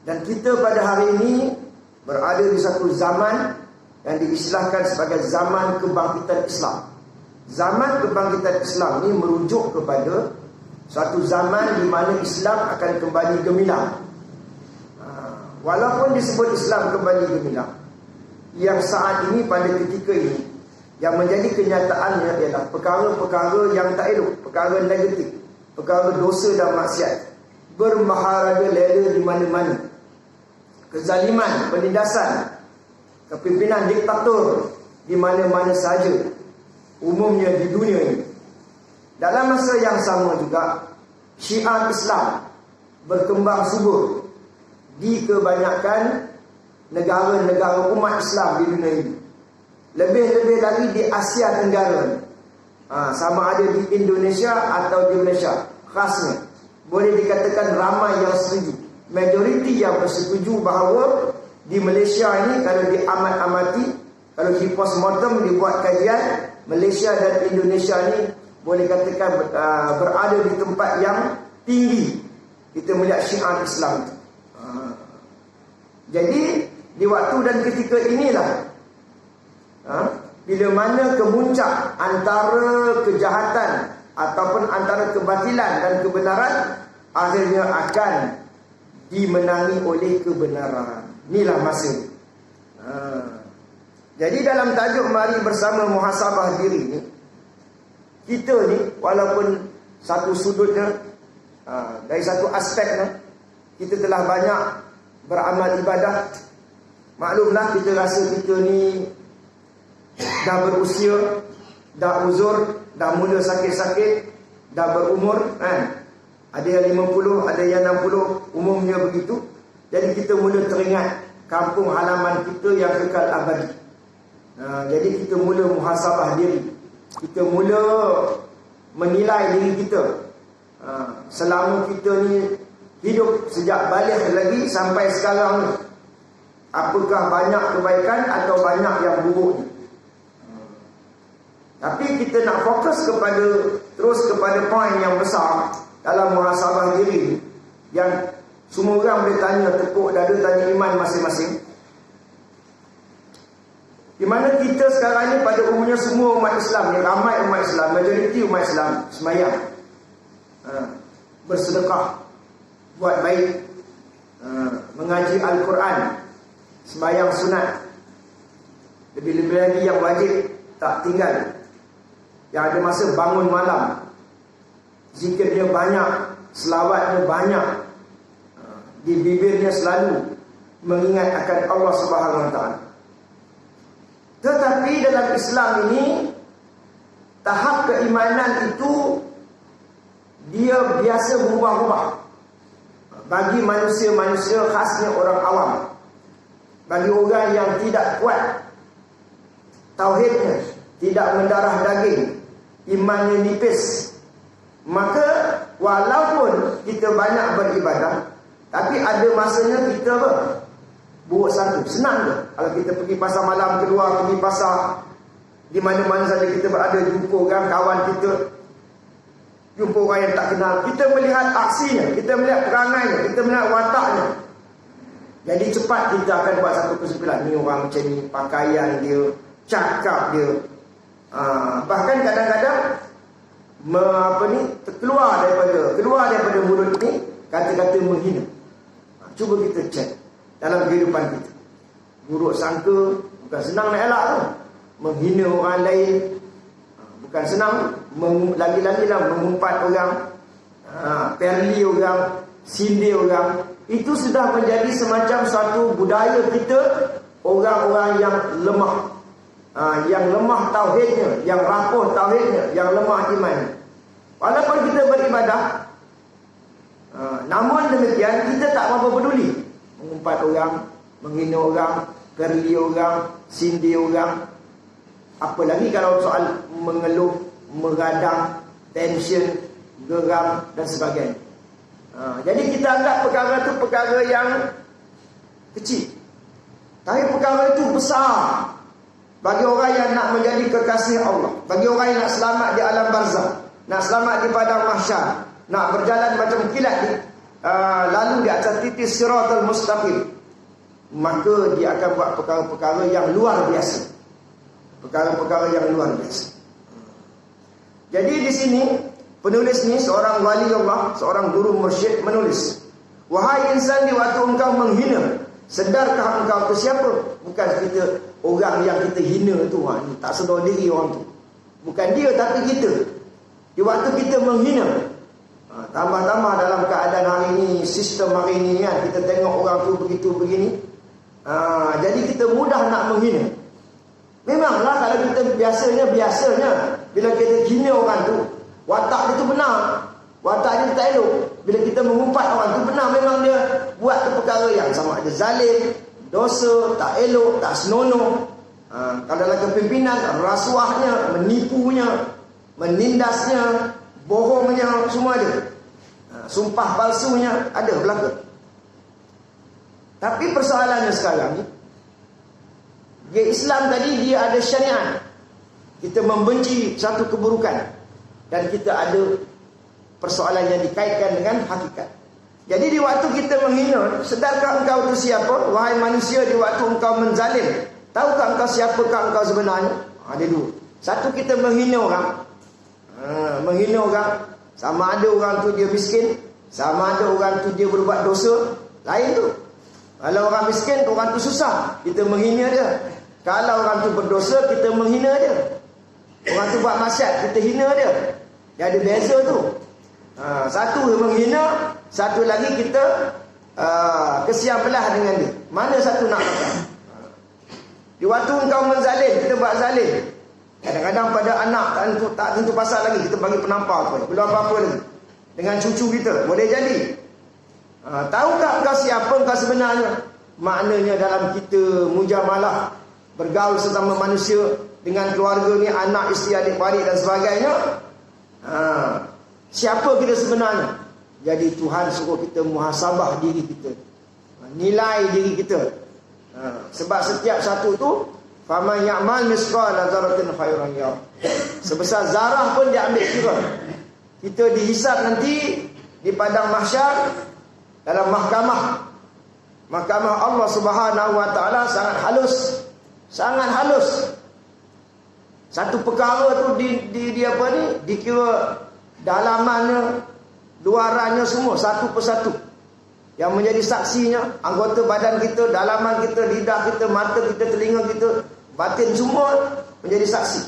Dan kita pada hari ini berada di satu zaman yang diistilahkan sebagai zaman kebangkitan Islam. Zaman kebangkitan Islam ini merujuk kepada suatu zaman di mana Islam akan kembali gemilang. Walaupun disebut Islam kembali gemilang, yang saat ini pada ketika ini yang menjadi kenyataannya ialah perkara-perkara yang tak elok, perkara negatif, perkara dosa dan maksiat bermaharaja di mana-mana. Kezaliman, penindasan, kepimpinan diktator di mana-mana saja, umumnya di dunia ini. Dalam masa yang sama juga, syiar Islam berkembang subur di kebanyakan negara-negara umat Islam di dunia ini. Lebih-lebih lagi di Asia Tenggara, sama ada di Indonesia atau di Malaysia khasnya. Boleh dikatakan ramai yang setuju, majoriti yang bersetuju bahawa di Malaysia ini, kalau diamat-amati, kalau di postmortem dibuat kajian, Malaysia dan Indonesia ini boleh katakan berada di tempat yang tinggi kita melihat syiar Islam itu. Jadi di waktu dan ketika inilah bila mana kemuncak antara kejahatan ataupun antara kebatilan dan kebenaran akhirnya akan dimenangi oleh kebenaran. Inilah masa. Jadi dalam tajuk mari bersama muhasabah diri ni, kita ni walaupun satu sudutnya, dari satu aspeknya, kita telah banyak beramal ibadah. Maklumlah kita rasa kita ni dah berusia, dah uzur, dah mula sakit-sakit, dah berumur kan. Ada yang 50, ada yang 60, umumnya begitu. Jadi kita mula teringat kampung halaman kita yang kekal abadi. Jadi kita mula muhasabah diri. Kita mula menilai diri kita. Selama kita ni hidup sejak balik lagi sampai sekarang ni, apakah banyak kebaikan atau banyak yang buruk ni. Tapi kita nak fokus terus kepada poin yang besar dalam muhasabah diri, yang semua orang boleh tanya tekuk dada, tanya iman masing-masing. Di mana kita sekarang ni pada umumnya semua umat Islam ni, ramai umat Islam, majoriti umat Islam sembahyang, bersedekah, buat baik, mengaji Al-Quran, sembahyang sunat, lebih-lebih lagi yang wajib tak tinggal, yang ada masa bangun malam, zikirnya banyak, selawatnya banyak, di bibirnya selalu mengingat akan Allah Subhanahu Wa Taala. Tetapi dalam Islam ini, tahap keimanan itu dia biasa berubah-ubah. Bagi manusia-manusia, khasnya orang awam, bagi orang yang tidak kuat tauhidnya, tidak mendarah daging, imannya nipis, maka walaupun kita banyak beribadah, tapi ada masanya kita buruk sangka. Senang ke kalau kita pergi pasar malam, keluar pergi pasar, di mana-mana saja kita berada, jumpa orang kawan kita, jumpa orang yang tak kenal, kita melihat aksinya, kita melihat perangainya, kita melihat wataknya. Jadi cepat kita akan buat satu kesimpulan, ni orang macam ni, pakaian dia, cakap dia, bahkan kadang-kadang keluar daripada mulut ni kata-kata menghina. Cuba kita cek dalam kehidupan kita. Buruk sangka bukan senang nak elak tu. Menghina orang lain bukan senang. Lagi-lagi lah mengumpat orang, perli orang, sindir orang. Itu sudah menjadi semacam suatu budaya kita, orang-orang yang lemah, yang lemah tauhidnya, yang rapuh tauhidnya, yang lemah imannya. Walaupun kita beribadah, namun demikian kita tak apa peduli mengumpat orang, menghina orang, perli orang, sindir orang. Apalagi kalau soal mengeluh, meradang, tension, geram dan sebagainya. Jadi kita anggap perkara itu perkara yang kecil, tapi perkara itu besar bagi orang yang nak menjadi kekasih Allah, bagi orang yang nak selamat di alam barzakh, nak selamat di padang mahsyar, nak berjalan macam kilat ni. lalu di atas titis siratal mustaqim, maka dia akan buat perkara-perkara yang luar biasa. Perkara-perkara yang luar biasa. Jadi di sini penulis ni seorang wali Allah, seorang guru mursyid menulis, wahai insan, di waktu engkau menghina, sedarkah engkau tu siapa? Bukan kita orang yang kita hina tu, tak sedar diri orang tu. Bukan dia, tapi kita. Di waktu kita menghina, tambah-tambah dalam keadaan hari ini, sistem hari ini kan, kita tengok orang tu begitu begini, jadi kita mudah nak menghina. Memanglah kalau kita biasanya bila kita hina orang tu, watak dia tu benar, watak dia tak elok. Bila kita mengumpat orang tu benar, memang dia buat tu perkara yang sama ada zalim, dosa, tak elok, tak senonoh. Kalau dalam kepimpinan, rasuahnya, menipunya, menindasnya, bohongnya, semua ada. Sumpah palsunya ada berlaku. Tapi persoalannya sekarang ni, dia Islam tadi dia ada syariat. Kita membenci satu keburukan, dan kita ada persoalan yang dikaitkan dengan hakikat. Jadi di waktu kita menghina, sedarkah engkau itu siapa? Wahai manusia, di waktu engkau menzalim, tahukah engkau siapakah engkau sebenarnya? Ada dua. Satu, kita menghina orang. Menghina orang, sama ada orang tu dia miskin, sama ada orang tu dia berbuat dosa. Lain tu. Kalau orang miskin, orang tu susah, kita menghina dia. Kalau orang tu berdosa, kita menghina dia. Orang tu buat maksiat, kita hina dia. Dia ada beza tu. Satu menghina, satu lagi kita kesian belah dengan dia. Mana satu nak makan? Di waktu engkau menzalim, kita buat zalim. Kadang-kadang pada anak tak tentu pasal lagi, kita bagi penampar tu, belum apa-apa lagi. Dengan cucu kita, boleh jadi. Tahukah engkau siapa engkau sebenarnya? Maknanya dalam kita mujamalah, bergaul sesama manusia, dengan keluarga ni, anak, isteri, adik-beradik dan sebagainya, siapa kita sebenarnya? Jadi Tuhan suruh kita muhasabah diri kita, nilai diri kita. Sebab setiap satu tu, faman ya'mal misqala dzarratin khairan yarah, sebesar zarah pun dia ambil kira. Kita dihisap nanti di padang mahsyar, dalam mahkamah Allah Subhanahu wa taala sangat halus, sangat halus. Satu perkara tu di apa ni, dikira dalamannya, luarannya semua satu persatu. Yang menjadi saksinya anggota badan kita, dalaman kita, lidah kita, mata kita, telinga kita, batin, semua menjadi saksi.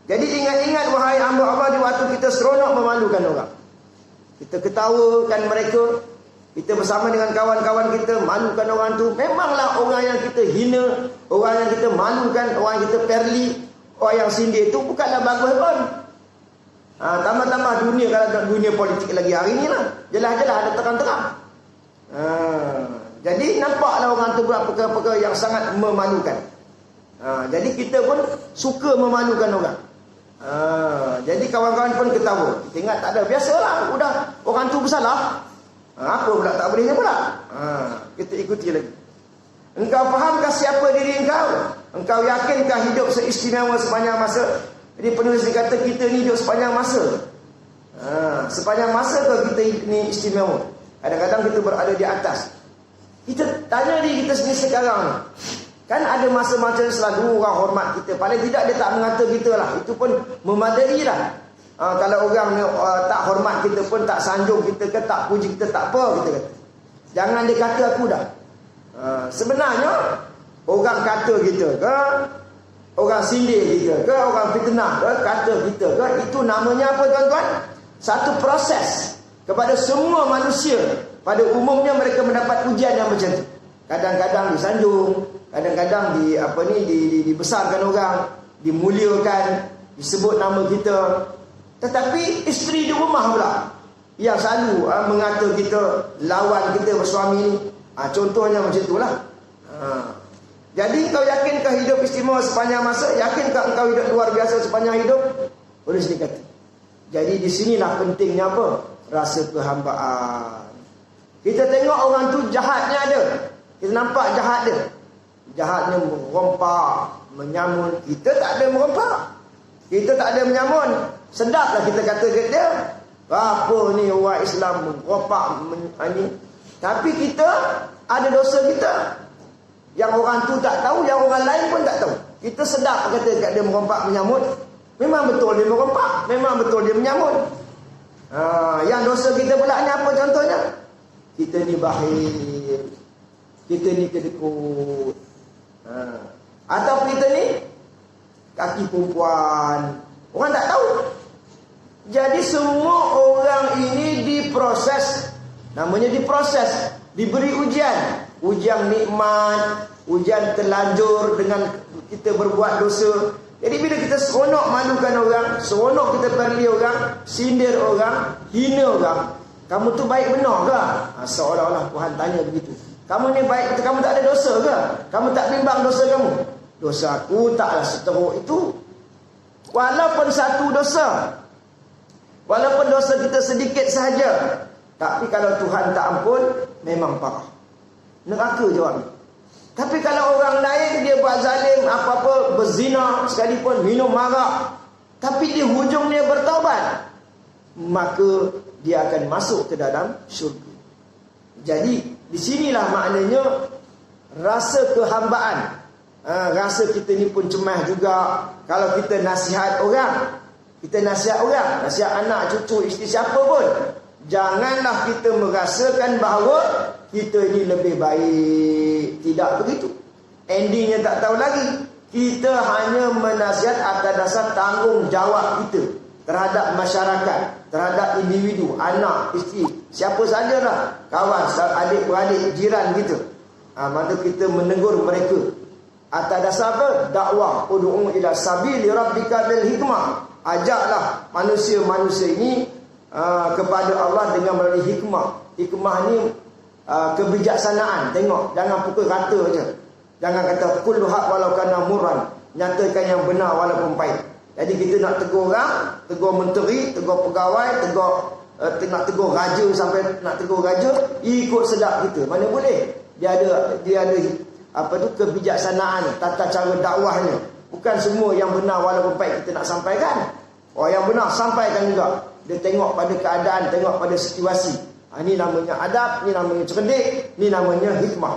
Jadi ingat-ingat wahai hamba Allah, di waktu kita seronok memalukan orang, kita ketawakan mereka, kita bersama dengan kawan-kawan kita malukan orang tu. Memanglah orang yang kita hina, orang yang kita malukan, orang yang kita perli, orang yang sindir itu bukanlah bagus pun. Tambah-tambah dunia, kalau dunia politik lagi hari ni lah, jelas-jelas ada terang-terang. Jadi nampaklah orang tu buat perkara-perkara yang sangat memalukan. Jadi kita pun suka memalukan orang. Jadi kawan-kawan pun ketawa. Kita ingat tak ada, biasalah, udah orang tu bersalah, apa pula tak bolehnya pula. Kita ikuti lagi. Engkau fahamkah siapa diri engkau? Engkau yakinkah hidup seistimewa sepanjang masa? Jadi penulis dikata kita ni hidup sepanjang masa. Sepanjang masa ke kita ni istimewa? Kadang-kadang kita berada di atas. Kita tanya diri kita sendiri sekarang ni, kan ada masa-masa selalu orang hormat kita. Paling tidak dia tak mengata kita lah, itu pun memadai lah. Kalau orang tak hormat kita pun, tak sanjung kita ke, tak puji kita, tak apa, kita kata, jangan dia kata aku dah. Sebenarnya orang kata kita ke, orang sindir kita ke, orang fitnah ke, kata kita ke, itu namanya apa tuan-tuan? Satu proses. Kepada semua manusia, pada umumnya mereka mendapat ujian yang macam tu. Kadang-kadang disanjung, kadang-kadang dibesarkan orang, dimuliakan, disebut nama kita. Tetapi isteri di rumah pula yang selalu mengata kita, lawan kita bersuami ni. Contohnya macam itulah. Jadi kau yakinkah hidup istimewa sepanjang masa? Yakinkah engkau hidup luar biasa sepanjang hidup? Boleh sedikit. Jadi di sinilah pentingnya apa? Rasa kehambaan. Kita tengok orang tu jahatnya ada, kita nampak jahat dia, jahatnya merompak, menyamun. Kita tak ada merompak, kita tak ada menyamun. Sedaplah kita kata dia. Apa ni orang Islam meropak ni. Tapi kita ada dosa kita. Yang orang tu tak tahu, yang orang lain pun tak tahu. Kita sedap kata kat dia merompak menyambut. Memang betul dia merompak, memang betul dia menyambut. Yang dosa kita pula ni apa contohnya? Kita ni bakhil, kita ni kedekut, atau kita ni kaki perempuan. Orang tak tahu. Jadi semua orang ini diproses. Namanya diproses, diberi ujian. Ujian nikmat, ujian terlanjur dengan kita berbuat dosa. Jadi bila kita seronok malukan orang, seronok kita perli orang, sindir orang, hina orang, kamu tu baik benar ke? Seolah-olah Tuhan tanya begitu. Kamu ni baik, kamu tak ada dosa ke? Kamu tak bimbang dosa kamu? Dosa aku taklah seteruk itu. Walaupun satu dosa, walaupun dosa kita sedikit sahaja, tapi kalau Tuhan tak ampun, memang parah. Neraka jawab. Tapi kalau orang lain dia buat zalim, apa-apa, berzina sekalipun, minum arak, tapi di hujung dia bertaubat, maka dia akan masuk ke dalam syurga. Jadi di sinilah maknanya rasa kehambaan. Rasa kita ni pun cemas juga. Kalau kita nasihat orang, nasihat anak, cucu, isteri, siapa pun, janganlah kita merasakan bahawa kita ini lebih baik. Tidak begitu. Endingnya tak tahu lagi. Kita hanya menasihat atas dasar tanggungjawab kita terhadap masyarakat, terhadap individu, anak, isteri, siapa sajalah, kawan, adik-beradik, jiran kita. Maka kita menegur mereka atas dasar apa? Dakwah. Ud'u ila sabili rabbika bil hikmah. Ajaklah manusia-manusia ini kepada Allah dengan melalui hikmah. Hikmah ni kebijaksanaan. Tengok, jangan pukul rata je. Jangan kata kullu haq walau kana murran. Nyatakan yang benar walaupun pahit. Jadi kita nak tegur orang, tegur menteri, tegur pegawai, nak tegur raja, sampai nak tegur raja, ikut sedap kita. Mana boleh? Dia ada apa tu, kebijaksanaan, tata cara dakwahnya. Bukan semua yang benar walaupun pahit kita nak sampaikan. Yang benar sampaikan juga. Dia tengok pada keadaan, tengok pada situasi. Ini namanya adab, ini namanya cerdik, ini namanya hikmah.